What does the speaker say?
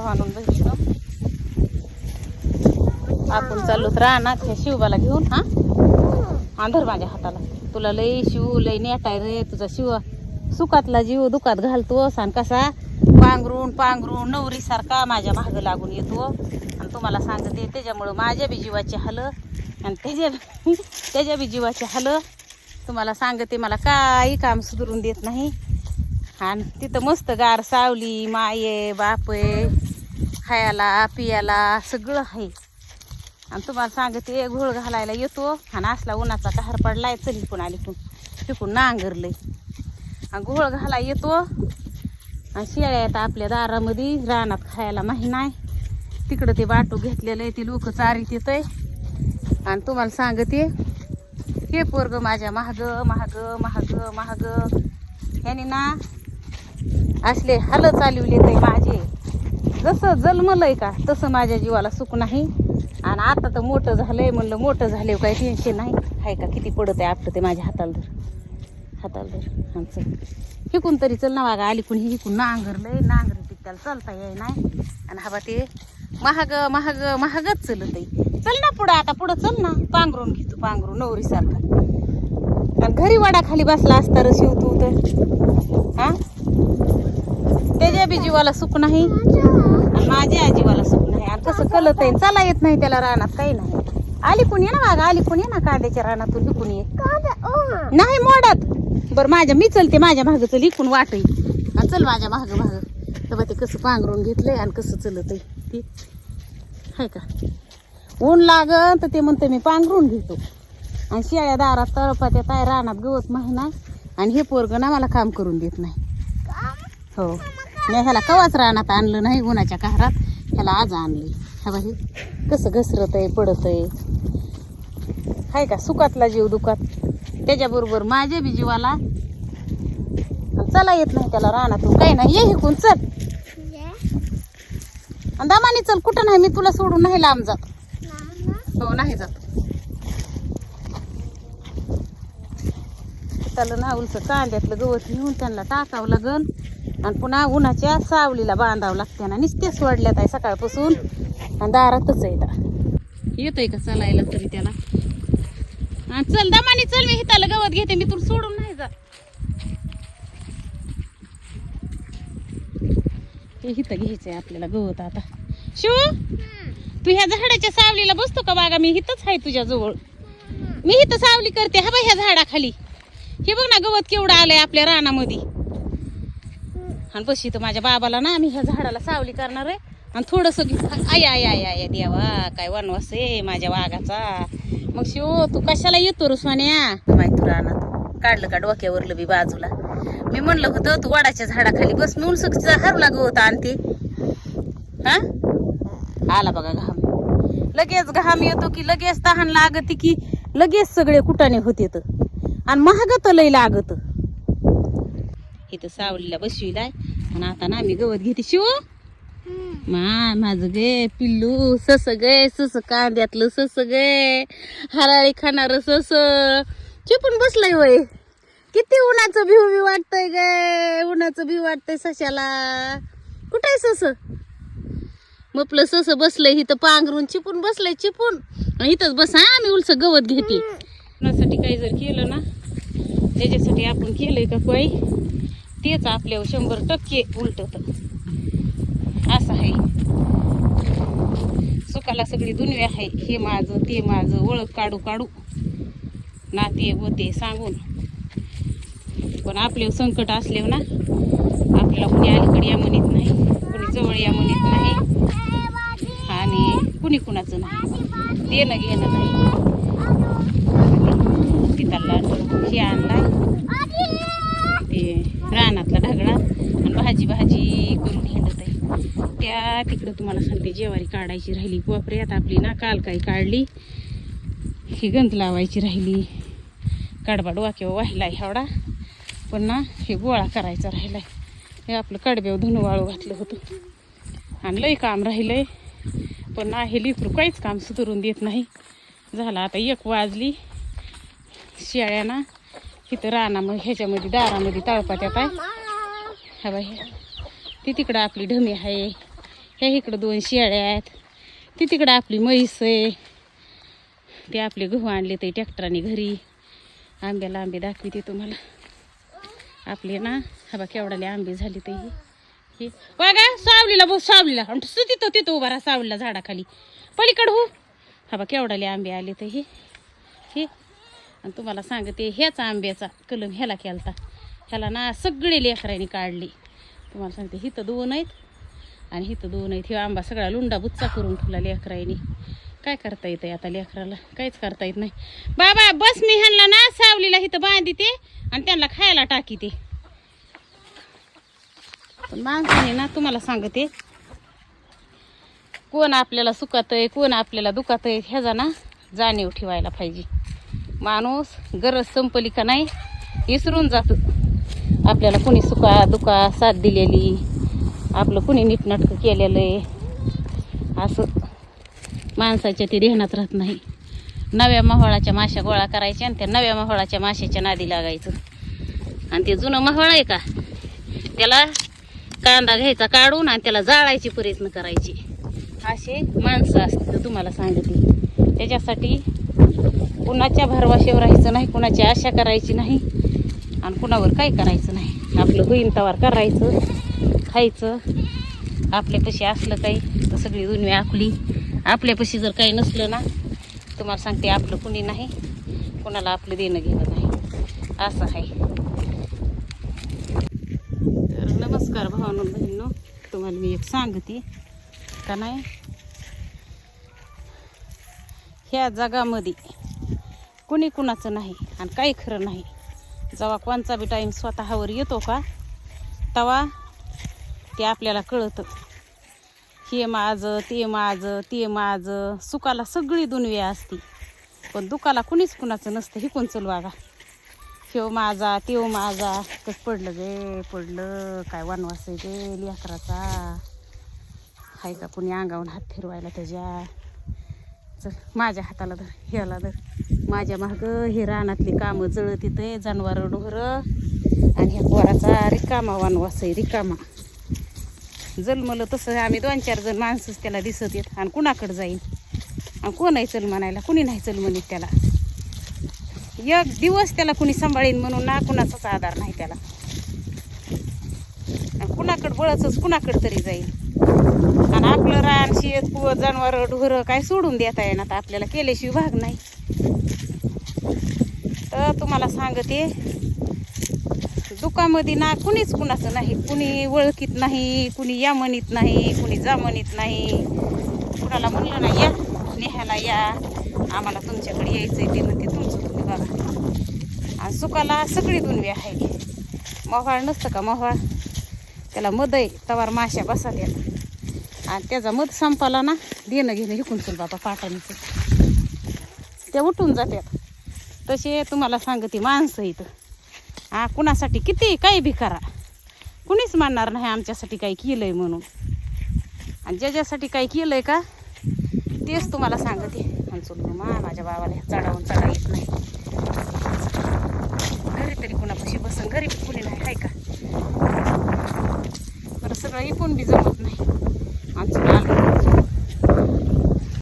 भावानून बहिणीनं आपण चाललोत रानात ह्या शिवबाला घेऊन. हा आंधर माझ्या हाताला, तुला लई शिव लई नेटाय रे तुझा शिव. सुखातला जीव दुखात घालतो सान कसा पांघरून पांघरून नवरी सारखा माझ्या मागं लागून येतो. आणि तुम्हाला सांगते त्याच्यामुळं माझ्या बी जीवाचे हाल आणि त्याच्या बी जीवाचे हाल. तुम्हाला सांगते मला काही काम सुधरून देत नाही. आणि तिथं मस्त गार सावली माये बापे खायला पियाला सगळं आहे. आणि तुम्हाला सांगते घोळ घालायला येतो आणि असला उन्हाचा कहर पडलाय चल इकून आली तिकून नांगरलंय आणि घोळ घाला येतो. आणि शेळ्या येतात आपल्या दारामध्ये रानात खायला माही नाही. तिकडं ते बाटू घेतलेलं आहे ते लोक चारीत येतंय. आणि तुम्हाला सांगते हे पोरग माझ्या महाग महाग महाग महाग ह्याने ना असले हाल चालवले ते माझे. जसं जन्मलंय का तसं माझ्या जीवाला सुख नाही. आणि आता तर मोठं झालंय म्हणलं मोठं झाले काही टेन्शन नाही आहे का. किती पडत आहे आपलं ते माझ्या हाताला धर चल हिकून तरी चल ना वागा आली कुणी हिकून नांगरलंय नांगर ती त्याला चालता याय नाही. आणि हवा ते महाग महाग महागच चलत आहे. चल ना पुढं आता पुढं चल ना पांघरून घेतो पांघरून नवरी सारखा. आणि घरी वाडा खाली बसला असता र शिवतू तर हा त्याच्या बी जीवाला सुख नाही आणि माझ्या जीवाला सुख नाही. आणि कसं कलत आहे चाला येत नाही त्याला रानात काही नाही. आली कुणी ना वागा आली कुणी ना कांद्याच्या रानातून लिकून ये नाही मोडात. बरं माझ्या मी चलते माझ्या मागं चल इकून वाटई आणि चल माझ्या मागं मागं. तर ते कसं पांघरून घेतलंय आणि कसं चलत आहे ती आहे का. ऊन लागन तर ते म्हणतं मी पांघरून घेतो. आणि शेळ्या दारात तळपात्या काय रानात गवत माही नाही. आणि हे पोरगं ना मला काम करून देत नाही. हो नाही ह्याला कवाच रानात आणलं नाही उन्हाच्या कहरात. ह्याला आज आणलं. हा बाई कसं घसरत आहे पडत आहे हाय का. सुखातला जीव दुखात त्याच्याबरोबर माझ्या बी जीवाला चला येत नाही त्याला रानातून काही नाही. ये हिकून चल आणि दमानी चल. कुठं नाही मी तुला सोडून नाही लांब जात. हो नाही जात त्याला ना उलस कांद्यातलं गवत घेऊन त्यांना टाकावं लागन. आणि पुन्हा उन्हाच्या सावलीला बांधावं लागते ना. नुसते सोडल्यात आहे सकाळपासून आणि दारातच आहे. येतोय का चालायला तरी त्याला. चल दमानी चल मी हिताला गवत घेते. मी तुला सोडून नाही जात. हे हिथं घ्यायचंय आपल्याला गवत आता. शिव तू ह्या झाडाच्या सावलीला बसतो का बागा. मी हिथंच आहे तुझ्या जवळ. मी हिथं सावली करते. हा बाई ह्या झाडाखाली हे बघ ना गवत केवढं आलंय आपल्या रानामध्ये. आणि बस इथं माझ्या बाबाला ना आम्ही ह्या झाडाला सावली करणार आहे. आणि थोडस आय आय आय आय देवा काय वनवास आहे माझ्या वाघाचा. मग शिव तू कशाला येतो रे सोन्या. माहिती रानात काढलं का डोक्यावरलं बी बाजूला. मी म्हणलं होतं तू वडाच्या झाडाखाली बस. मी उलसक हरला गवत आणते. हा आला बघा घाम. लगेच घाम येतो की लगेच तहान लागत की लगेच सगळे कुटाने होते. आणि महागत लय लागत. इथं सावलीला बसविलाय. आणि आता ना मी गवत घेते. शिव माझं गे पिल्लू सस गे सस कांद्यातलं सस गे हराळी खाणार सस चिपून बसलंय वय. किती उन्हाचं भिव बी वाटतंय गे. उन्हाचं भिव वाटतंय सशाला. कुठे सस मपलं सस बसलंय इथं पांघरून चिपून बसलंय चिपून. इथंच बस हा मी उलस गवत घेते. कुणासाठी काही जर केलं ना त्याच्यासाठी आपण केलंय का काही तेच आपल्यावर 100% उलटत. असं आहे सुखाला सगळी दुनिया आहे. हे माझं ते माझं ओळख काढू काढू नाते होते सांगून. पण आपल्यावर संकट असल्यावर ना आपल्याला कुणी अलीकडे या म्हणत नाही कुणी जवळ या म्हणत नाही. आणि कुणी कुणाचं नाही देणं घेणं नाही. तिथला हे आणलाय ते रानातला ढगळा आणि भाजी भाजी करून हिंडत आहे. त्या तिकडं तुम्हाला सांगते ज्वारी काढायची राहिली. कोपरे आता आपली ना काल काही काढली. ही गंज लावायची राहिली. कडबा डोक्यावर वाहिलाय एवढा. पण ना हे गोळा करायचा राहिलाय. हे आपलं कडब्यावर धुणं वाळू घातलं होतं आणि लय काम राहिलंय. पण ना हे लिकरू काहीच काम सुधरून देत नाही. झालं आता 1 वाजली. शेळ्याना इथं रानामध्ये ह्याच्यामध्ये दारामध्ये तळपात्यात आहे. हा बाई ती तिकडं आपली ढमी आहे. ह्या इकडं 2 शेळ्या आहेत. ती तिकडं आपली म्हैस आहे. ते आपले गहू आणले ते ट्रॅक्टराने घरी. आंब्याला आंबे दाखवते तुम्हाला. आपले ना हा बा केवढाले आंबे झाले ते हे बघा. सावलीला बस, सावलीला तिथं तिथं उभा राहा सावलीला झाडाखाली. पलीकडं हो. हा बा केवढाले आंबे आले तर हे आणि तुम्हाला सांगते ह्याच आंब्याचा कलम ह्याला केलता. ह्याला ना सगळे लेकरांनी काढले. तुम्हाला सांगते हिथं 2 आहेत आणि हिथं 2 आहेत. हे आंबा सगळा लुंडा बुच्चा करून ठेवला लेकरांनी. काय करता येतं आता लेकराला? काहीच करता येत नाही. बाबा बस, मी ह्यांना ना सावलीला इथं बांधते आणि त्यांना खायला टाकीते. पण माणसाने ना तुम्हाला सांगते कोण आपल्याला सुखातय कोण आपल्याला दुखातय ह्याचा ना जाणीव ठेवायला पाहिजे. माणूस गरज संपली का नाही विसरून जातो आपल्याला कुणी सुखा दुखा साथ दिलेली, आपलं कुणी नीटनाटकं केलेलं आहे असं माणसाच्या ते ध्यानात राहत नाही. नव्या मोहळाच्या माश्या गोळा करायच्या आणि त्या नव्या मोहळाच्या माश्याच्या नादी लागायचं. आणि ते जुनं मोहळ आहे का त्याला कांदा घ्यायचा काढून आणि त्याला जाळायचे प्रयत्न करायचे. असे माणसं असते तुम्हाला सांगते. त्याच्यासाठी कुणाच्या भरवशावर राहायचं नाही, कुणाची आशा करायची नाही आणि कुणावर काय करायचं नाही. आपलं होईन तवार करायचं, खायचं. आपल्यापाशी असलं काही तर सगळी दुनिया आपली. आपल्यापाशी जर काही नसलं ना तुम्हाला सांगते आपलं कुणी नाही, कुणाला आपलं देणं घेणं नाही असं आहे. तर नमस्कार भावांनो बहिणींनो, तुम्हाला मी एक सांगते का नाही, ह्या जगामध्ये कुणी कुणाचं नाही आणि काही खरं नाही. जेव्हा कोणचा बी टाईम स्वतःवर येतो का तेव्हा ते आपल्याला कळतं. हे माझं ते माझं ते माझं. सुखाला सगळी दुनिया असती पण दुखाला कुणीच कुणाचं नसतं. ही कोण चल वागा ह्यो माझा त्यो माझा. कसं पडलं गे पडलं काय वनवास आहे गे लेकराचा. हाय का कुणी अंगावून हात फिरवायला त्याच्या. चल माझ्या हाताला धर ह्याला धर. माझ्या मागं हे रानातली कामं जळत येते जनावरं डोहरं आणि ह्या पोराचा रिकामा वनवास आहे रिकामा. जन्मलं तसं आम्ही 2-4 जण माणसंच त्याला दिसत येत आणि कुणाकडं जाईन आणि कोण नाही चल म्हणायला, कुणी नाही चल म्हणत त्याला. एक दिवस त्याला कुणी सांभाळीन म्हणून ना कुणाचाच आधार नाही त्याला. कुणाकडं बळच कुणाकडं तरी जाईल. आणि आपलं रान शेत कुव जनावरं ढोरं काय सोडून देता येणार आपल्याला केल्याशिवाय भाग नाही. तर तुम्हाला सांगते दुःखामध्ये ना कुणीच कुणाचं नाही. कुणी ओळखीत नाही, कुणी या म्हणत नाही, कुणी जा म्हणत नाही. कुणाला म्हणलं ना या नेहायला या आम्हाला तुमच्याकडे यायचंय ते म्हणते तुमचं तुम्ही बघा. आणि सुखाला सगळी दुनिया आहे. मोहाळ नसतं का मोहाळ त्याला मध आहे तवार माश्या बसा त्याला आणि त्याचा मध संपाला ना देणं घेणं हिकून चल बाबा पाटाणीचं त्या उठून जातात. तसे तुम्हाला सांगते माणसं इथं कुणासाठी किती काही बी करा कुणीच म्हणणार नाही आमच्यासाठी काही केलंय म्हणून. आणि ज्याच्यासाठी काही केलंय का तेच तुम्हाला सांगते. आणि चल माझ्या बाबाला चढावून चढा येत नाही. घरी तरी कुणापाशी बसन घरी कुणी नाही आहे का बरं. सगळं इकून बी जमत